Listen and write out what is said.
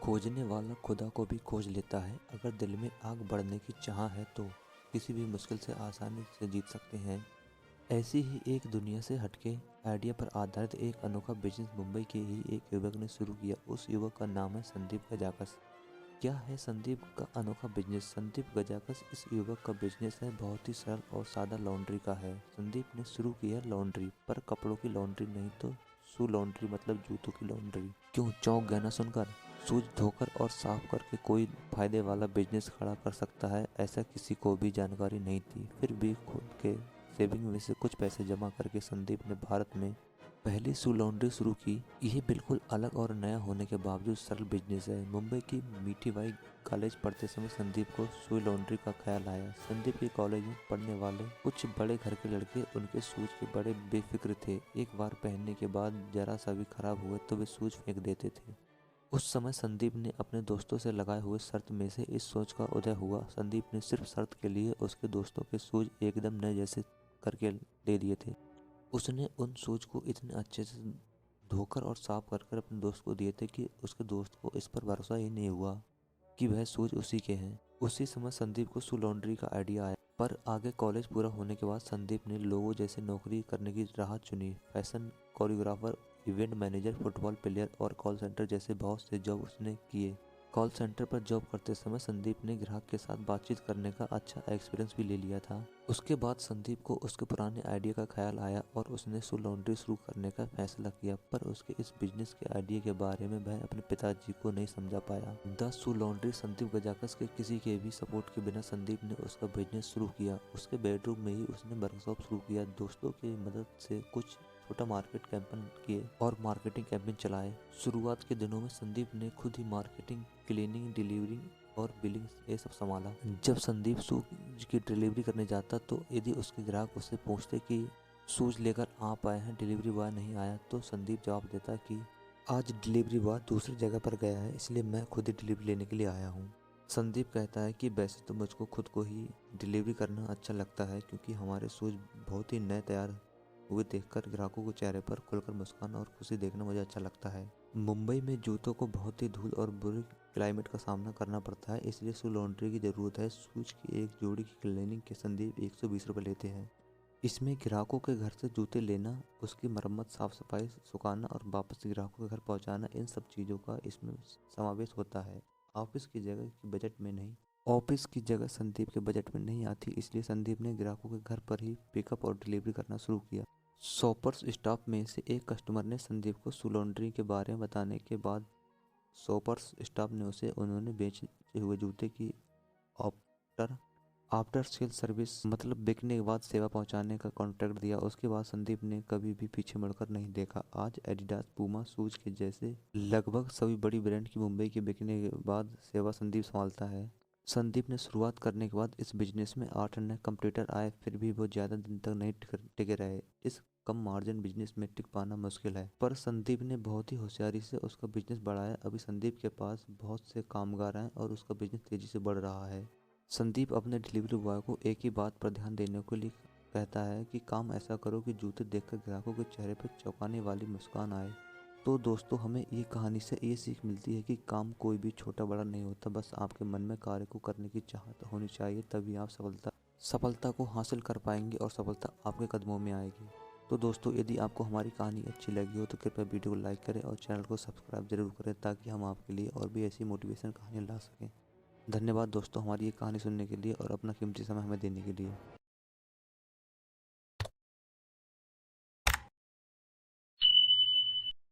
खोजने वाला खुदा को भी खोज लेता है। अगर दिल में आग बढ़ने की चाह है तो किसी भी मुश्किल से आसानी से जीत सकते हैं। ऐसी ही एक दुनिया से हटके आइडिया पर आधारित एक अनोखा बिजनेस मुंबई के ही एक युवक ने शुरू किया। उस युवक का नाम है संदीप गजाकस। क्या है संदीप का अनोखा बिजनेस? संदीप गजाकस इस युवक का बिजनेस है बहुत ही सरल और सादा लॉन्ड्री का है। संदीप ने शुरू किया लॉन्ड्री, पर कपड़ों की लॉन्ड्री नहीं तो शू लॉन्ड्री, मतलब जूतों की लॉन्ड्री। क्यों चौंक गए ना सुनकर? शूज धोकर और साफ करके कोई फायदे वाला बिजनेस खड़ा कर सकता है, ऐसा किसी को भी जानकारी नहीं थी। फिर भी खुद के सेविंग में से कुछ पैसे जमा करके संदीप ने भारत में पहली शू लॉन्ड्री शुरू की। यह बिल्कुल अलग और नया होने के बावजूद सरल बिजनेस है। मुंबई की मीठीबाई कॉलेज पढ़ते समय संदीप को शू लॉन्ड्री का ख्याल आया। संदीप के कॉलेज में पढ़ने वाले कुछ बड़े घर के लड़के उनके शूज के बड़े बेफिक्र थे। एक बार पहनने के बाद जरा सा भी खराब हुए तो वे शूज फेंक देते थे। उस समय संदीप ने अपने दोस्तों से लगाए हुए शर्त में से इस सोच का उदय हुआ। संदीप ने सिर्फ शर्त के लिए उसके दोस्तों के शूज एकदम नए जैसे करके दे दिए थे। उसने उन शूज को इतने अच्छे से धोकर और साफ कर अपने दोस्त को दिए थे कि उसके दोस्त को इस पर भरोसा ही नहीं हुआ कि वह शूज उसी के हैं। उसी समय संदीप को शू लॉन्ड्री का आइडिया आया, पर आगे कॉलेज पूरा होने के बाद संदीप ने लोगों जैसे नौकरी करने की राह चुनी। Fashion choreographer, event manager, football player और कॉल सेंटर जैसे बहुत से जॉब उसने किए। कॉल सेंटर पर जॉब करते समय संदीप ने ग्राहक के साथ बातचीत करने का अच्छा एक्सपीरियंस भी ले लिया था। उसके बाद संदीप को उसके पुराने आइडिया का ख्याल आया और उसने शू लॉन्ड्री शुरू करने का फैसला किया। पर उसके इस बिजनेस के आइडिया के बारे में वह अपने पिताजी को नहीं समझा पाया। द शू लॉन्ड्री संदीप गजाकस के किसी के भी सपोर्ट के बिना संदीप ने उसका बिजनेस शुरू किया। उसके बेडरूम में ही उसने वर्कशॉप शुरू किया। दोस्तों की मदद से कुछ छोटा मार्केट कैंपेन किए और मार्केटिंग कैंपेन चलाए। शुरुआत के दिनों में संदीप ने खुद ही मार्केटिंग, क्लीनिंग, डिलीवरी और बिलिंग ये सब संभाला। जब संदीप शूज की डिलीवरी करने जाता तो यदि उसके ग्राहक उससे पूछते कि शूज लेकर आप आए हैं, डिलीवरी बॉय नहीं आया, तो संदीप जवाब देता कि आज डिलीवरी बॉय दूसरी जगह पर गया है, इसलिए मैं खुद ही डिलीवरी लेने के लिए आया हूँ। संदीप कहता है कि वैसे तो मुझको खुद को ही डिलीवरी करना अच्छा लगता है, क्योंकि हमारे शूज बहुत ही नए तैयार हुए देखकर ग्राहकों के चेहरे पर खुलकर मुस्कान और खुशी देखना मुझे अच्छा लगता है। मुंबई में जूतों को बहुत ही धूल और बुरे क्लाइमेट का सामना करना पड़ता है, इसलिए शू लॉन्ड्री की जरूरत है। शूज की एक जोड़ी की क्लीनिंग के संदीप 120 रुपये लेते हैं। इसमें ग्राहकों के घर से जूते लेना, उसकी मरम्मत, साफ सफाई, सुखाना और वापस ग्राहकों के घर पहुंचाना, इन सब चीज़ों का इसमें समावेश होता है। ऑफिस की जगह की बजट में नहीं ऑफिस की जगह संदीप के बजट में नहीं आती, इसलिए संदीप ने ग्राहकों के घर पर ही पिकअप और डिलीवरी करना शुरू किया। शॉपर्स स्टाफ में से एक कस्टमर ने संदीप को शू लॉन्ड्री के बारे में बताने के बाद शॉपर्स स्टाफ ने उसे उन्होंने बेचे हुए जूते की आफ्टर आफ्टर सेल सर्विस, मतलब बिकने के बाद सेवा पहुंचाने का कॉन्ट्रैक्ट दिया। उसके बाद संदीप ने कभी भी पीछे मुड़कर नहीं देखा। आज एडिडास, पूमा शूज के जैसे लगभग सभी बड़ी ब्रांड की मुंबई के बिकने के बाद सेवा संदीप संभालता है। संदीप ने शुरुआत करने के बाद इस बिजनेस में 8 नए कंप्यूटर आए, फिर भी वो ज़्यादा दिन तक नहीं टिके रहे। इस कम मार्जिन बिजनेस में टिक पाना मुश्किल है, पर संदीप ने बहुत ही होशियारी से उसका बिजनेस बढ़ाया। अभी संदीप के पास बहुत से कामगार हैं और उसका बिजनेस तेजी से बढ़ रहा है। संदीप अपने डिलीवरी बॉय को एक ही बात पर ध्यान देने के लिए कहता है कि काम ऐसा करो कि जूते देखकर ग्राहकों के चेहरे पर चौंकाने वाली मुस्कान आए। तो दोस्तों, हमें ये कहानी से ये सीख मिलती है कि काम कोई भी छोटा बड़ा नहीं होता, बस आपके मन में कार्य को करने की चाहत होनी चाहिए, तभी आप सफलता को हासिल कर पाएंगे और सफलता आपके कदमों में आएगी। तो दोस्तों, यदि आपको हमारी कहानी अच्छी लगी हो तो कृपया वीडियो को लाइक करें और चैनल को सब्सक्राइब जरूर करें, ताकि हम आपके लिए और भी ऐसी मोटिवेशन कहानियाँ ला सकें। धन्यवाद दोस्तों, हमारी ये कहानी सुनने के लिए और अपना कीमती समय हमें देने के लिए।